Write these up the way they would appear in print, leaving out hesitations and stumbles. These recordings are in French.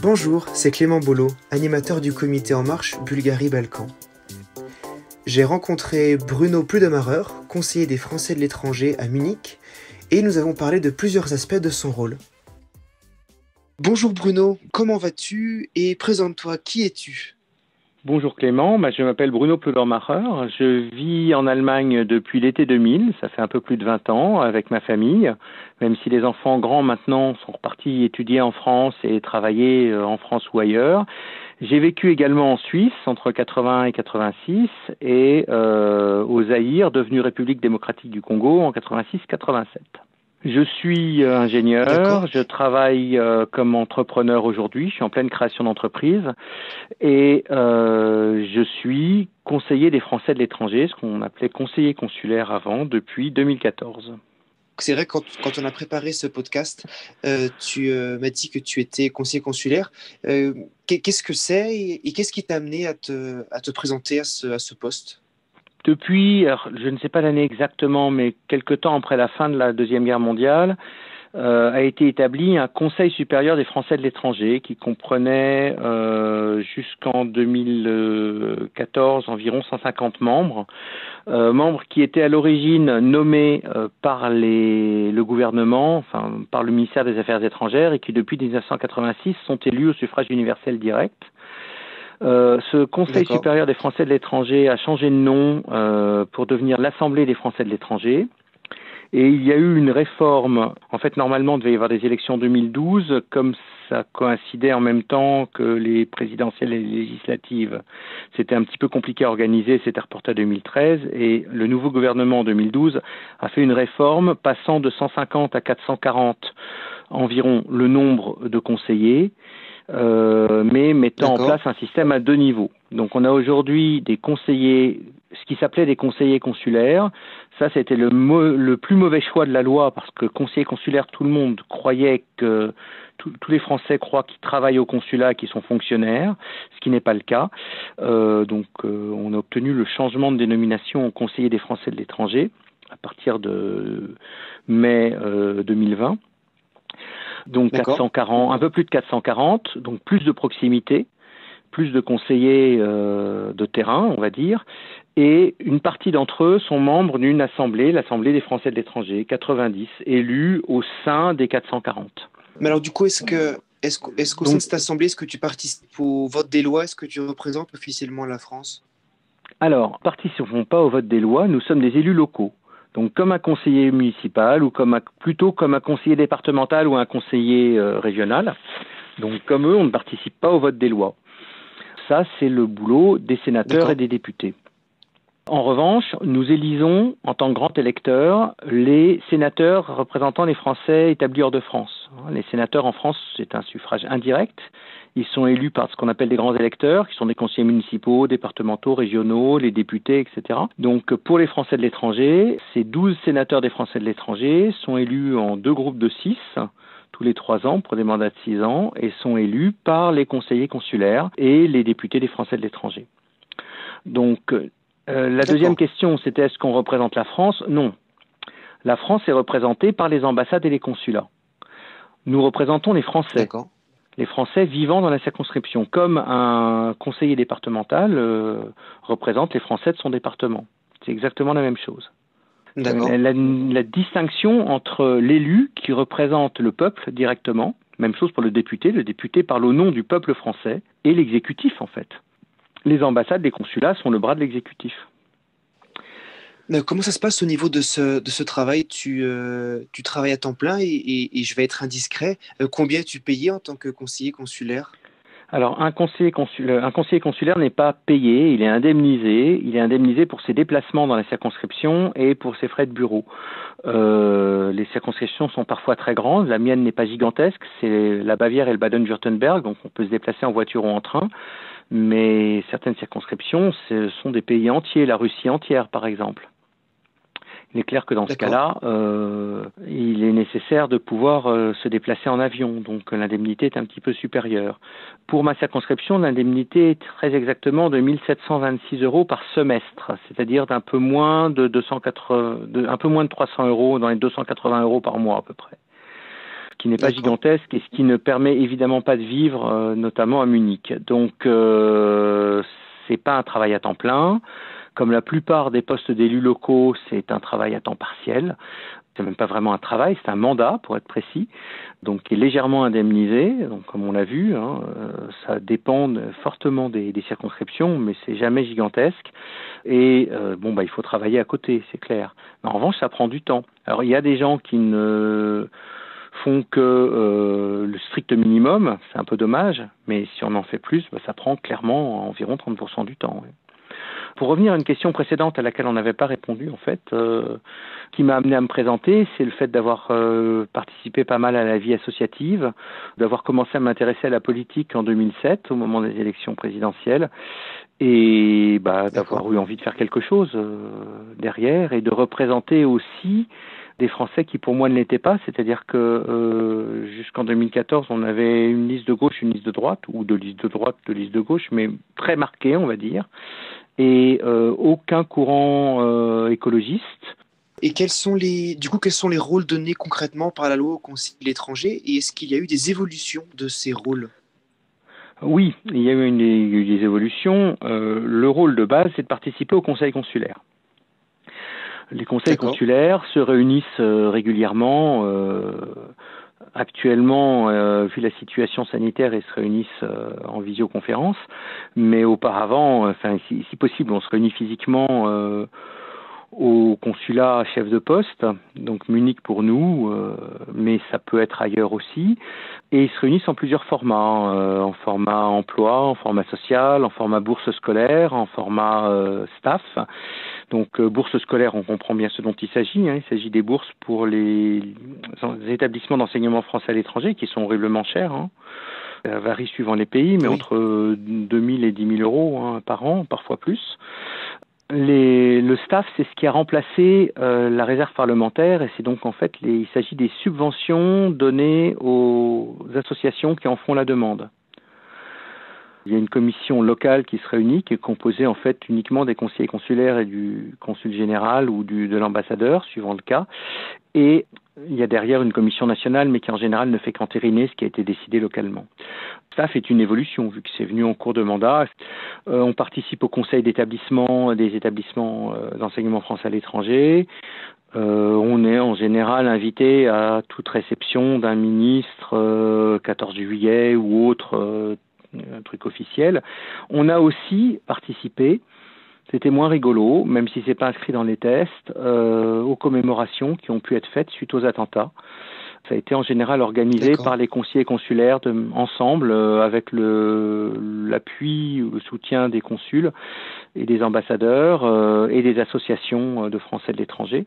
Bonjour, c'est Clément Bolo, animateur du comité En Marche Bulgarie-Balkans. J'ai rencontré Bruno Pludemacher, conseiller des Français de l'étranger à Munich, et nous avons parlé de plusieurs aspects de son rôle. Bonjour Bruno, comment vas-tu et présente-toi, qui es-tu ? Bonjour Clément, je m'appelle Bruno Pludemacher, je vis en Allemagne depuis l'été 2000, ça fait un peu plus de 20 ans avec ma famille, même si les enfants grands maintenant sont repartis étudier en France et travailler en France ou ailleurs. J'ai vécu également en Suisse entre 80 et 86 et au Zaïre, devenu République démocratique du Congo en 86-87. Je suis ingénieur, D'accord. je travaille comme entrepreneur aujourd'hui, je suis en pleine création d'entreprise et je suis conseiller des Français de l'étranger, ce qu'on appelait conseiller consulaire avant, depuis 2014. C'est vrai, quand on a préparé ce podcast, tu m'as dit que tu étais conseiller consulaire. Qu'est-ce que c'est et qu'est-ce qui t'a amené à te présenter à ce poste ? Depuis, alors, je ne sais pas l'année exactement, mais quelque temps après la fin de la Deuxième Guerre mondiale, a été établi un Conseil supérieur des Français de l'étranger qui comprenait jusqu'en 2014 environ 150 membres, membres qui étaient à l'origine nommés par le gouvernement, enfin par le ministère des Affaires étrangères, et qui depuis 1986 sont élus au suffrage universel direct. Ce Conseil supérieur des Français de l'étranger a changé de nom pour devenir l'Assemblée des Français de l'étranger. Et il y a eu une réforme. En fait, normalement, il devait y avoir des élections en 2012. Comme ça coïncidait en même temps que les présidentielles et les législatives, c'était un petit peu compliqué à organiser. C'était reporté à 2013. Et le nouveau gouvernement en 2012 a fait une réforme passant de 150 à 440 environ le nombre de conseillers. Mais mettant en place un système à 2 niveaux. Donc on a aujourd'hui des conseillers, ce qui s'appelait des conseillers consulaires. Ça, c'était le plus mauvais choix de la loi parce que conseiller consulaire, tout le monde croyait que tous les Français croient qu'ils travaillent au consulat, qu'ils sont fonctionnaires, ce qui n'est pas le cas. On a obtenu le changement de dénomination en conseiller des Français de l'étranger à partir de mai 2020. Donc 440, un peu plus de 440, donc plus de proximité, plus de conseillers de terrain, on va dire, et une partie d'entre eux sont membres d'une assemblée, l'Assemblée des Français de l'étranger, 90, élus au sein des 440. Mais alors du coup, est-ce qu'au sein de cette assemblée, est-ce que tu participes au vote des lois? Est-ce que tu représentes officiellement la France? Alors, nous ne participons pas au vote des lois, nous sommes des élus locaux. Donc, comme un conseiller municipal ou plutôt comme un conseiller départemental ou un conseiller régional. Donc, comme eux, on ne participe pas au vote des lois. Ça, c'est le boulot des sénateurs et des députés. En revanche, nous élisons, en tant que grands électeurs, les sénateurs représentant les Français établis hors de France. Les sénateurs en France, c'est un suffrage indirect. Ils sont élus par ce qu'on appelle des grands électeurs, qui sont des conseillers municipaux, départementaux, régionaux, les députés, etc. Donc, pour les Français de l'étranger, ces 12 sénateurs des Français de l'étranger sont élus en 2 groupes de 6, tous les 3 ans, pour des mandats de 6 ans, et sont élus par les conseillers consulaires et les députés des Français de l'étranger. Donc, la deuxième question, c'était est-ce qu'on représente la France? Non. La France est représentée par les ambassades et les consulats. Nous représentons les Français. Les Français vivant dans la circonscription, comme un conseiller départemental représente les Français de son département. C'est exactement la même chose. La distinction entre l'élu qui représente le peuple directement, même chose pour le député parle au nom du peuple français, et l'exécutif en fait. Les ambassades, les consulats sont le bras de l'exécutif. Comment ça se passe au niveau de ce travail? Tu travailles à temps plein et je vais être indiscret. Combien es-tu payé en tant que conseiller consulaire? Alors, un conseiller consulaire n'est pas payé, il est indemnisé. Il est indemnisé pour ses déplacements dans la circonscription et pour ses frais de bureau. Les circonscriptions sont parfois très grandes. La mienne n'est pas gigantesque, c'est la Bavière et le Baden-Württemberg, donc on peut se déplacer en voiture ou en train. Mais certaines circonscriptions, ce sont des pays entiers, la Russie entière par exemple. Il est clair que dans ce D'accord. cas-là, il est nécessaire de pouvoir se déplacer en avion, donc l'indemnité est un petit peu supérieure. Pour ma circonscription, l'indemnité est très exactement de 1 726 € par semestre, c'est-à-dire d'un peu moins de 300 €, dans les 280 € par mois à peu près. Ce qui n'est pas D'accord. gigantesque et ce qui ne permet évidemment pas de vivre, notamment à Munich. Donc, c'est pas un travail à temps plein. Comme la plupart des postes d'élus locaux, c'est un travail à temps partiel. C'est même pas vraiment un travail, c'est un mandat pour être précis, donc qui est légèrement indemnisé. Donc comme on l'a vu, ça dépend fortement des circonscriptions, mais c'est jamais gigantesque. Et il faut travailler à côté, c'est clair. Mais en revanche, ça prend du temps. Alors il y a des gens qui ne font que le strict minimum, c'est un peu dommage, mais si on en fait plus, ça prend clairement environ 30% du temps. Oui. Pour revenir à une question précédente à laquelle on n'avait pas répondu, en fait, qui m'a amené à me présenter, c'est le fait d'avoir participé pas mal à la vie associative, d'avoir commencé à m'intéresser à la politique en 2007, au moment des élections présidentielles, et d'avoir eu envie de faire quelque chose derrière, et de représenter aussi des Français qui pour moi ne l'étaient pas, c'est-à-dire que jusqu'en 2014, on avait une liste de gauche, une liste de droite, ou de liste de droite, de liste de gauche, mais très marquée, on va dire, et aucun courant écologiste. Et quels sont les rôles donnés concrètement par la loi au Conseil de l'étranger et est-ce qu'il y a eu des évolutions de ces rôles? Oui, il y a eu des évolutions. Le rôle de base, c'est de participer au conseil consulaire. Les conseils D'accord. consulaires se réunissent régulièrement. Actuellement, vu la situation sanitaire, ils se réunissent en visioconférence. Mais auparavant, si possible, on se réunit physiquement au consulat chef de poste, donc Munich pour nous, mais ça peut être ailleurs aussi. Et ils se réunissent en plusieurs formats, en format emploi, en format social, en format bourse scolaire, en format staff. Donc bourse scolaire, on comprend bien ce dont il s'agit. Il s'agit des bourses pour les établissements d'enseignement français à l'étranger qui sont horriblement chers. Ça varie suivant les pays, mais Oui. entre 2 000 et 10 000 € par an, parfois plus. Le staff, c'est ce qui a remplacé la réserve parlementaire et c'est donc en fait il s'agit des subventions données aux associations qui en font la demande. Il y a une commission locale qui se réunit, qui est composée en fait uniquement des conseillers consulaires et du consul général ou de l'ambassadeur, suivant le cas. Et il y a derrière une commission nationale, mais qui en général ne fait qu'entériner ce qui a été décidé localement. Ça fait une évolution, vu que c'est venu en cours de mandat. On participe au conseil d'établissement des établissements d'enseignement français à l'étranger. On est en général invité à toute réception d'un ministre, 14 juillet ou autre truc officiel. On a aussi participé, c'était moins rigolo, même si c'est pas inscrit dans les tests, aux commémorations qui ont pu être faites suite aux attentats. Ça a été en général organisé par les conseillers consulaires ensemble, avec l'appui ou le soutien des consuls et des ambassadeurs et des associations de Français de l'étranger.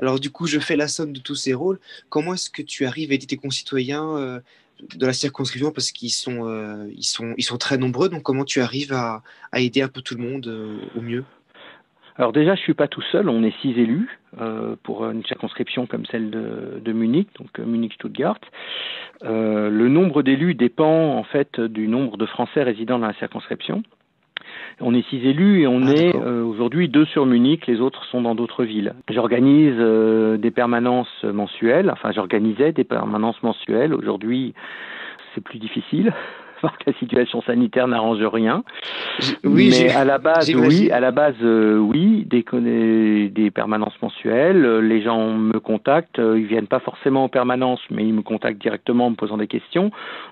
Alors du coup, je fais la somme de tous ces rôles. Comment est-ce que tu arrives à aider tes concitoyens de la circonscription parce qu'ils sont très nombreux, donc comment tu arrives à aider un peu tout le monde au mieux? Alors déjà, je suis pas tout seul, on est 6 élus pour une circonscription comme celle de Munich, donc Munich-Stuttgart. Le nombre d'élus dépend en fait du nombre de Français résidant dans la circonscription. On est 6 élus et on est aujourd'hui 2 sur Munich, les autres sont dans d'autres villes. J'organise des permanences mensuelles, j'organisais des permanences mensuelles, aujourd'hui c'est plus difficile. Parce que la situation sanitaire n'arrange rien. Mais à la base, oui, des permanences mensuelles. Les gens me contactent, ils viennent pas forcément en permanence, mais ils me contactent directement en me posant des questions.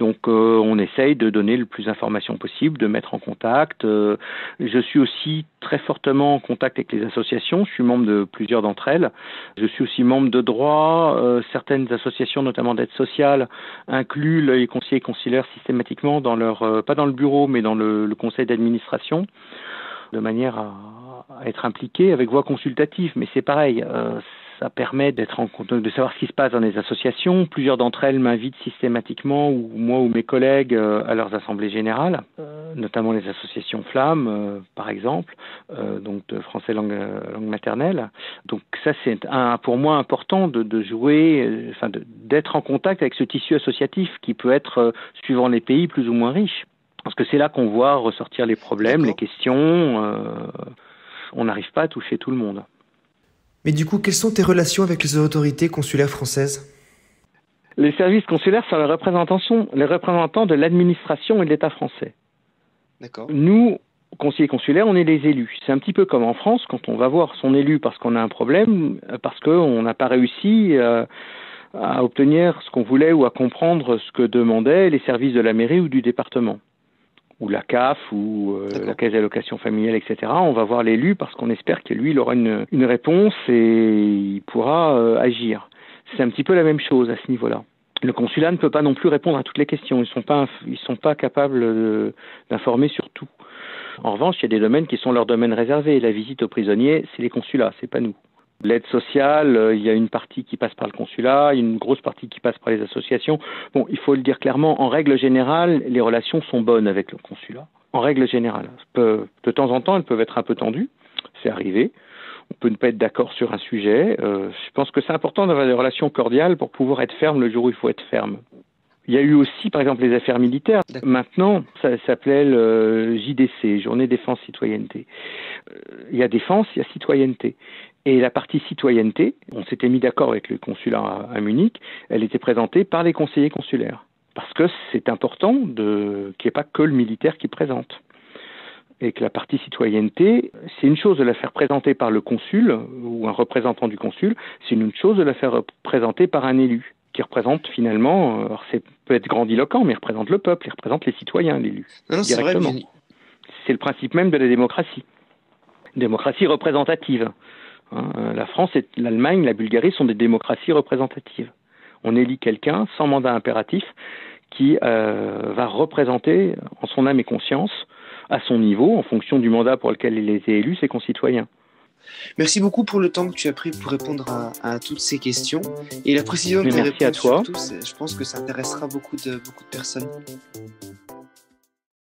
Donc, on essaye de donner le plus d'informations possible, de mettre en contact. Je suis aussi très fortement en contact avec les associations. Je suis membre de plusieurs d'entre elles. Je suis aussi membre de droit. Certaines associations, notamment d'aide sociale, incluent les conseillers consulaires systématiquement dans leur, pas dans le bureau, mais dans le conseil d'administration, de manière à être impliqué avec voix consultative. Mais c'est pareil, Ça permet d'être en contact, de savoir ce qui se passe dans les associations. Plusieurs d'entre elles m'invitent systématiquement, ou moi ou mes collègues, à leurs assemblées générales, notamment les associations Flammes, par exemple, donc de français langue maternelle. Donc ça, c'est pour moi important de jouer, d'être en contact avec ce tissu associatif qui peut être, suivant les pays, plus ou moins riche. Parce que c'est là qu'on voit ressortir les problèmes, les questions. On n'arrive pas à toucher tout le monde. Mais du coup, quelles sont tes relations avec les autorités consulaires françaises ? Les services consulaires sont les représentants de l'administration et de l'État français. D'accord. Nous, conseillers consulaires, on est les élus. C'est un petit peu comme en France, quand on va voir son élu parce qu'on a un problème, parce qu'on n'a pas réussi à obtenir ce qu'on voulait ou à comprendre ce que demandaient les services de la mairie ou du département, ou la CAF, ou la Caisse d'allocation familiale, etc. On va voir l'élu parce qu'on espère que lui, il aura une réponse et il pourra agir. C'est un petit peu la même chose à ce niveau-là. Le consulat ne peut pas non plus répondre à toutes les questions. Ils sont pas capables d'informer sur tout. En revanche, il y a des domaines qui sont leurs domaines réservés. La visite aux prisonniers, c'est les consulats, c'est pas nous. L'aide sociale, il y a une partie qui passe par le consulat, il y a une grosse partie qui passe par les associations. Bon, il faut le dire clairement, en règle générale, les relations sont bonnes avec le consulat. En règle générale. De temps en temps, elles peuvent être un peu tendues, c'est arrivé. On peut ne pas être d'accord sur un sujet. Je pense que c'est important d'avoir des relations cordiales pour pouvoir être ferme le jour où il faut être ferme. Il y a eu aussi, par exemple, les affaires militaires. Maintenant, ça s'appelait le JDC, Journée Défense Citoyenneté. Il y a défense, il y a citoyenneté. Et la partie citoyenneté, on s'était mis d'accord avec le consulat à Munich, elle était présentée par les conseillers consulaires. Parce que c'est important qu'il n'y ait pas que le militaire qui présente. Et que la partie citoyenneté, c'est une chose de la faire présenter par le consul ou un représentant du consul, c'est une autre chose de la faire présenter par un élu qui représente finalement, alors c'est peut être grandiloquent, mais il représente le peuple, il représente les citoyens, l'élu, directement. C'est vrai, c'est le principe même de la démocratie. Démocratie représentative. La France, l'Allemagne, la Bulgarie sont des démocraties représentatives. On élit quelqu'un sans mandat impératif qui va représenter en son âme et conscience, à son niveau, en fonction du mandat pour lequel il a été élu, ses concitoyens. Merci beaucoup pour le temps que tu as pris pour répondre à toutes ces questions et la précision de tes réponses. Merci à toi. Surtout, je pense que ça intéressera beaucoup de personnes.